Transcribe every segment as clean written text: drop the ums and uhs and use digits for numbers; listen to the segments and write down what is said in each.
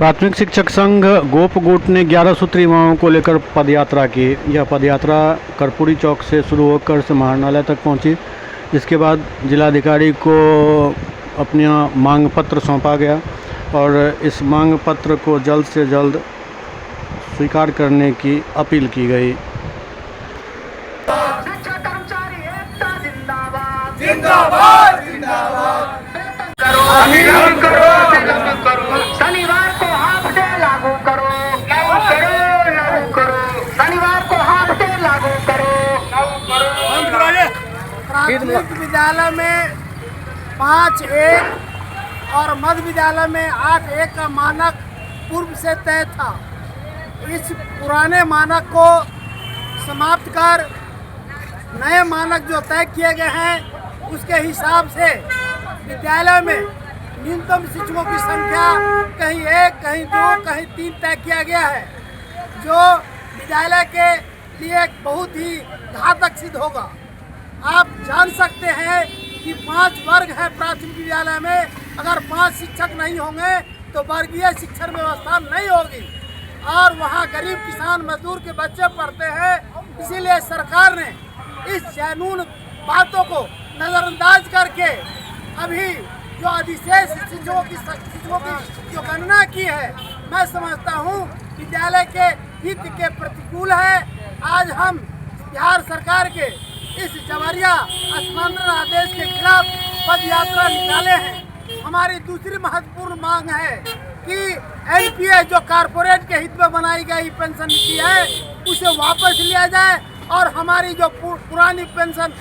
प्राथमिक शिक्षक संघ गोप गुट ने 11 सूत्री मांगों को लेकर पदयात्रा की। यह पदयात्रा कर्पूरी चौक से शुरू होकर समाहरणालय तक पहुंची। इसके बाद जिलाधिकारी को अपना मांग पत्र सौंपा गया और इस मांग पत्र को जल्द से जल्द स्वीकार करने की अपील की गई। जिंदाबाद जिंदाबाद शनिवार को हाफ डे लागू करो, लागू करो। शनिवार को हाफ डे लागू करो। प्राथमिक विद्यालय में 5-1 और मध्य विद्यालय में 8-1 का मानक पूर्व से तय था। इस पुराने मानक को समाप्त कर नए मानक जो तय किए गए हैं उसके हिसाब से विद्यालय में न्यूनतम शिक्षकों की संख्या कहीं 1, कहीं 2, कहीं 3 तय किया गया है, जो विद्यालय के लिए बहुत ही घातक सिद्ध होगा। आप जान सकते हैं कि 5 वर्ग है प्राथमिक विद्यालय में, अगर 5 शिक्षक नहीं होंगे तो वर्गीय शिक्षण व्यवस्था नहीं होगी और वहाँ गरीब किसान मजदूर के बच्चे पढ़ते हैं। इसीलिए सरकार ने इस जनून बातों को नज़रअंदाज करके अभी जो अधिशेष शिक्षकों की जो गणना की है, मैं समझता हूँ विद्यालय के हित के प्रतिकूल है। आज हम बिहार सरकार के इस जबरिया स्थानांतरण आदेश के खिलाफ पद यात्रा निकाले हैं। हमारी दूसरी महत्वपूर्ण मांग है कि एनपीए जो कारपोरेट के हित में बनाई गई पेंशन नीति है उसे वापस लिया जाए और हमारी जो पुरानी पेंशन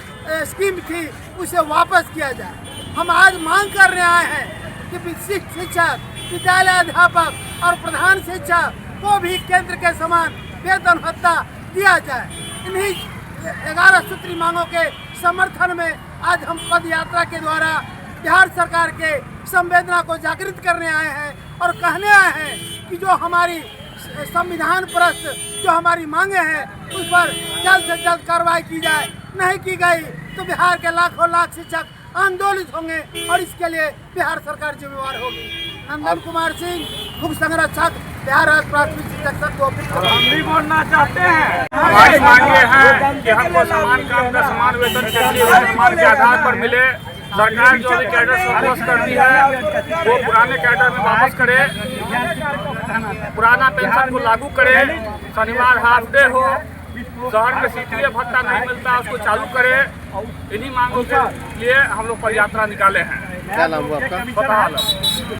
स्कीम थी उसे वापस किया जाए। हम आज मांग करने आए हैं कि शिक्षक, विद्यालय अध्यापक और प्रधान शिक्षक को भी केंद्र के समान वेतन भत्ता दिया जाए। इन्हीं 11 सूत्री मांगों के समर्थन में आज हम पद यात्रा के द्वारा बिहार सरकार के संवेदना को जागृत करने आए हैं और कहने आए हैं कि जो हमारी संविधान परस्त जो हमारी मांगे हैं उस पर जल्द से जल्द कार्रवाई की जाए। नहीं की गई तो बिहार के लाखों लाख शिक्षक आंदोलित होंगे और इसके लिए बिहार सरकार जिम्मेवार होगी। नंदन कुमार सिंह, मुख्य संरक्षक, बिहार राज्य प्राथमिक शिक्षक संघ। हम भी बोलना चाहते हैं। हमारी मांगे हैं कि हमको समान काम का समान वेतन समान के आधार पर मिले। सरकार जो भी कैडर संतोष कर दी है वो पुराने कैडर में वापस करे, पुराना पेंशन को लागू करे, शनिवार हाफ डे हो, शहर में सीटीए भत्ता नहीं मिलता उसको चालू करे। इन्हीं मांगों के लिए हम लोग पदयात्रा निकाले हैं। क्या नाम हुआ आपका? पता